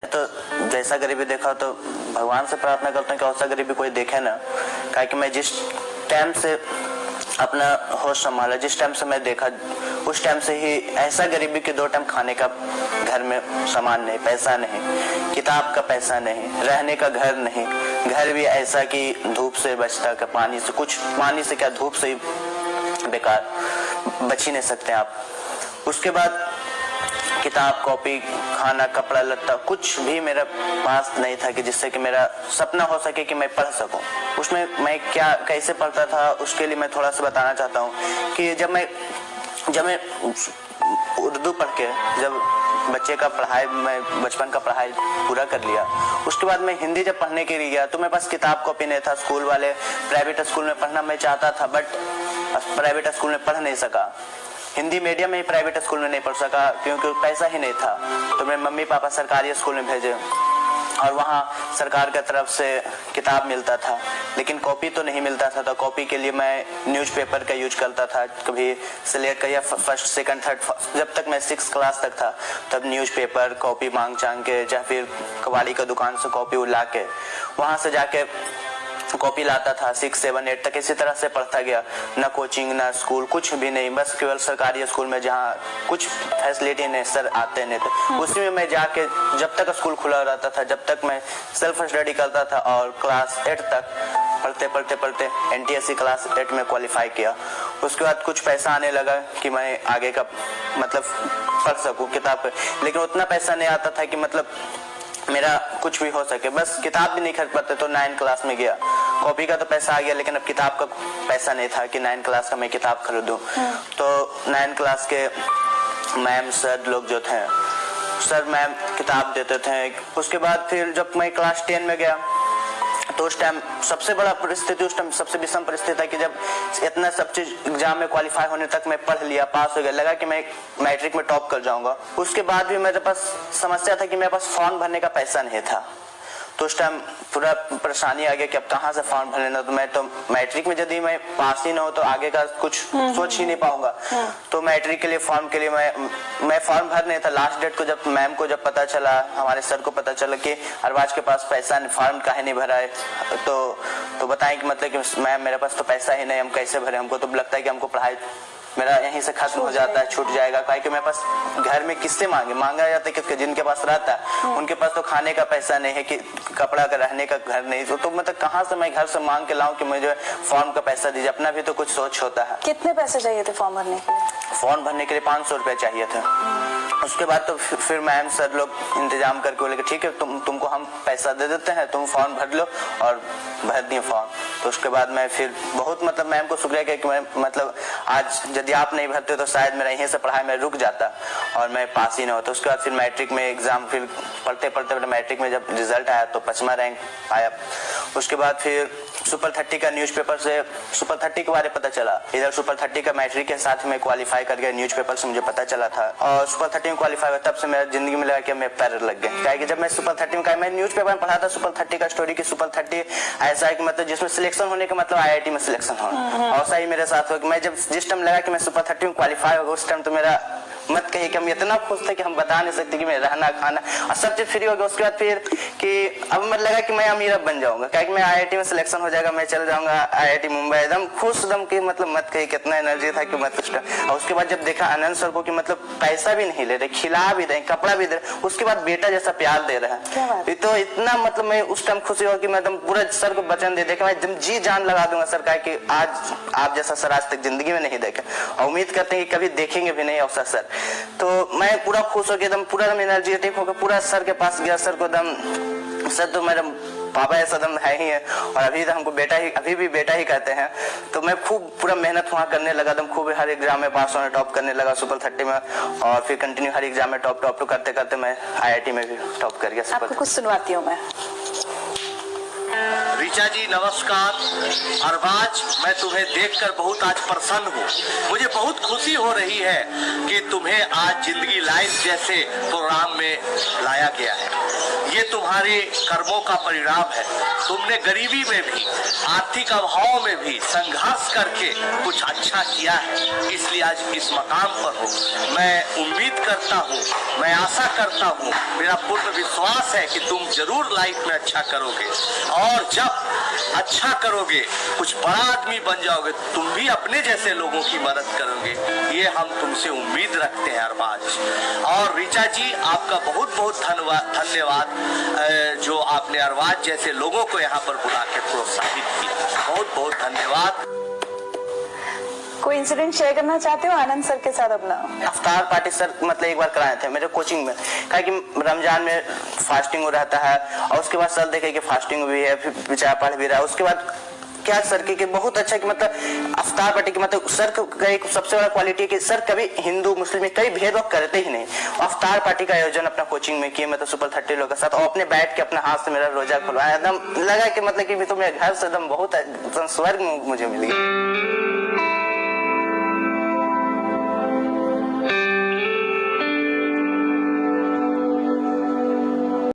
तो जैसा गरीबी देखा तो भगवान से प्रार्थना करता हूँ कि वैसा गरीबी कोई देखे ना। काहे कि मैं जिस टाइम से अपना होश संभाला, जिस टाइम से मैं देखा, उस टाइम से ही ऐसा गरीबी कि 2 टाइम खाने का घर में सामान नहीं, पैसा नहीं, किताब का पैसा नहीं, रहने का घर नहीं, घर भी ऐसा कि धूप से बचता का, पानी से, कुछ पानी से क्या धूप से ही बेकार, बच ही नहीं सकते आप। उसके बाद किताब, कॉपी, खाना, कपड़ा लत्ता कुछ भी मेरा पास नहीं था कि जिससे कि मेरा सपना हो सके कि मैं पढ़ सकूं। उसमें मैं क्या कैसे पढ़ता था उसके लिए मैं थोड़ा सा बताना चाहता हूं कि जब मैं उर्दू पढ़ के, जब बच्चे का पढ़ाई, मैं बचपन का पढ़ाई पूरा कर लिया, उसके बाद मैं हिंदी जब पढ़ने के लिए गया तो मेरे पास किताब कॉपी नहीं था। स्कूल वाले, प्राइवेट स्कूल में पढ़ना मैं चाहता था बट प्राइवेट स्कूल में पढ़ नहीं सका। हिंदी मीडियम में ही प्राइवेट स्कूल में नहीं पढ़ सका क्योंकि पैसा ही नहीं था। तो मेरे मम्मी पापा सरकारी स्कूल में भेजे और वहाँ सरकार की तरफ से किताब मिलता था लेकिन कॉपी तो नहीं मिलता था। तो कॉपी के लिए मैं न्यूज़पेपर का यूज करता था। कभी सिलेक्ट का या फर्स्ट सेकंड थर्ड, जब तक मैं 6th क्लास तक था तब न्यूज़पेपर कॉपी मांग चांग के या फिर कबाड़ी का दुकान से कॉपी ला के वहाँ से जाके कॉपी लाता था। 6, 7, 8 तक इसी तरह से पढ़ता गया। ना कोचिंग ना स्कूल, कुछ भी नहीं, बस केवल सरकारी स्कूल में जहाँ कुछ फैसिलिटी नहीं, सर आते नहीं थे, उसी में मैं जाके जब तक स्कूल खुला रहता था जब तक मैं सेल्फ स्टडी करता था। और क्लास 8 तक पढ़ते NTSC क्लास 8 में क्वालिफाई किया। उसके बाद कुछ पैसा आने लगा कि मैं आगे का मतलब पढ़ सकूँ किताब पे, लेकिन उतना पैसा नहीं आता था कि मतलब मेरा कुछ भी हो सके। बस किताब भी नहीं खरीद पाते। तो 9 क्लास में गया, कॉपी का तो पैसा आ गया लेकिन अब किताब का पैसा नहीं था कि 9 क्लास का मैं किताब खरीदूं। तो 9 क्लास के मैम सर लोग जो थे, सर मैम किताब देते थे। उसके बाद फिर जब मैं क्लास 10 में गया तो उस टाइम सबसे बड़ा परिस्थिति, उस टाइम सबसे विषम परिस्थिति था कि जब इतना सब चीज एग्जाम में क्वालिफाई होने तक मैं पढ़ लिया, पास हो गया, लगा कि मैं मैट्रिक में टॉप कर जाऊंगा। उसके बाद भी मेरे पास समस्या था कि मेरे पास फॉर्म भरने का पैसा नहीं था। तो उस टाइम पूरा परेशानी आ गया कि अब कहाँ से फॉर्म भरना। तो मैं तो मैट्रिक में यदि मैं पास ही ना हो तो आगे का कुछ सोच ही नहीं पाऊंगा। तो मैट्रिक के लिए फॉर्म के लिए मैं फॉर्म भर नहीं था। लास्ट डेट को जब मैम को जब पता चला, हमारे सर को पता चला कि अरबाज के पास पैसा नहीं, फॉर्म काहे नहीं भरा है, तो बताएं कि मतलब कि मैम मेरे पास तो पैसा ही नहीं, हम कैसे भरे। हमको तो लगता है कि हमको पढ़ाई मेरा यहीं से खत्म हो जाता है, छूट जाएगा। क्योंकि मेरे पास घर में किससे मांगा जाता है कि जिनके पास रहता है उनके पास तो खाने का पैसा नहीं है, कि कपड़ा का रहने का घर नहीं। तो मतलब कहाँ से मैं घर से मांग के लाऊं कि मुझे फॉर्म का पैसा दीजिए। अपना भी तो कुछ सोच होता है। कितने पैसे चाहिए थे फॉर्म भरने के लिए? फॉर्म भरने के लिए 500 रुपए चाहिए थे। उसके बाद तो फिर मैम सर लोग इंतजाम करके बोले कि ठीक है तुमको हम पैसा दे देते हैं, तुम फॉर्म भर लो, और भर दिए फॉर्म। तो उसके बाद मैं फिर बहुत मतलब मैम को शुक्रिया किया कि मैं मतलब आज यदि आप नहीं भरते तो शायद मेरा यहीं से पढ़ाई में रुक जाता और मैं पास ही ना होता। उसके बाद फिर मैट्रिक में एग्जाम, फिर पढ़ते मैट्रिक में जब रिजल्ट आया तो 5वां रैंक आया। उसके बाद फिर सुपर 30 का न्यूज़पेपर से सुपर 30 के बारे में पता चला। इधर सुपर 30 का मैट्रिक के साथ में क्वालिफाई कर गया, न्यूज़पेपर से मुझे पता चला था। और सुपर 30 में क्वालिफाई हुआ, तब से मेरा जिंदगी में लगा कि मैं पैर लग गए। क्या कि जब मैं सुपर 30 में मैं न्यूज़पेपर में पढ़ा था सुपर 30 का स्टोरी की सुपर 30 ऐसा है कि मतलब जिसमें सिलेक्शन होने का मतलब IIT में सिलेक्शन होना। और सही मेरे साथ हुआ कि मैं जब जिस टाइम लगा कि मैं सुपर 30 में क्वालिफाई होगा उस टाइम तो मेरा मत कहिए कि हम इतना खुश थे कि हम बता नहीं सकते कि मैं रहना खाना और सब चीज फ्री हो गया। उसके बाद फिर कि अब मैं लगा कि मैं अमीर बन जाऊंगा, क्योंकि मैं IIT में सिलेक्शन हो जाएगा, मैं चल जाऊंगा IIT मुंबई। एकदम खुश एकदम कि मतलब मत कहिए कितना एनर्जी था कि मत उसका। और उसके बाद जब देखा आनंद सर को कि मतलब पैसा भी नहीं ले रहे, खिला भी रहे, कपड़ा भी दे रहे, उसके बाद बेटा जैसा प्यार दे रहे हैं, तो इतना मतलब मैं उस टाइम खुशी हुआ कि मैं एकदम पूरा सर को वचन दे कि मैं एकदम जी जान लगा दूंगा सर का, कि आज आप जैसा सर आज तक जिंदगी में नहीं देखे और उम्मीद करते हैं कि कभी देखेंगे भी नहीं ऐसा सर। तो मैं पूरा खुश हो गया, एकदम पूरा एनर्जेटिक होकर पूरा सर के पास गया। सर को एकदम, सर तो मेरा पापा ऐसा दम है ही है और अभी तो हमको बेटा ही, अभी भी बेटा ही कहते हैं। तो मैं खूब पूरा मेहनत वहाँ करने लगा, एकदम खूब हर एग्जाम में पास होने, टॉप करने लगा सुपर 30 में। और फिर कंटिन्यू हर एग्जाम में टॉप करते करते मैं IIT में भी टॉप कर गया। आपको कुछ सुनवाती हूँ मैं। ऋचा जी नमस्कार। अरबाज, मैं तुम्हें देखकर बहुत आज प्रसन्न हूँ। मुझे बहुत खुशी हो रही है कि तुम्हें आज जिंदगी लाइफ जैसे प्रोग्राम में लाया गया है। ये तुम्हारे कर्मों का परिणाम है। तुमने गरीबी में भी, आर्थिक अभाव में भी संघर्ष करके कुछ अच्छा किया है, इसलिए आज इस मकाम पर हो। मैं उम्मीद करता हूँ, मैं आशा करता हूँ, मेरा पूर्ण विश्वास है कि तुम जरूर लाइफ में अच्छा करोगे, और जब अच्छा करोगे, कुछ बड़ा आदमी बन जाओगे, तुम भी अपने जैसे लोगों की मदद करोगे, ये हम तुमसे उम्मीद रखते हैं अरबाज। और ऋचा जी, आपका बहुत बहुत धन्यवाद जो आपने अरबाज जैसे लोगों को यहाँ पर बुला के प्रोत्साहित किया। बहुत बहुत धन्यवाद। कोई इंसिडेंट शेयर करना चाहते हो आनंद सर के साथ अपना? अफ्तार पार्टी सर मतलब एक बार कराए थे मेरे कोचिंग में, कहा कि रमजान में फास्टिंग रहता है, और उसके बाद सर देखे कि फास्टिंग भी है, फिर बेचारा पढ़ भी रहा है। उसके बाद क्या सर की बहुत अच्छा कि मतलब अफ्तार पार्टी की मतलब सर का एक सबसे बड़ा क्वालिटी है कि सर कभी हिंदू मुस्लिम में कई भेदभाव करते ही नहीं। अफ्तार पार्टी का आयोजन अपना कोचिंग में किए, मतलब सुपर 30 लोगों के साथ, और अपने बैठ के अपना हाथ से मेरा रोजा खुलवाया। एकदम लगा कि मतलब कि तो मेरे घर से एकदम बहुत स्वर्ग मुझे मिल गया।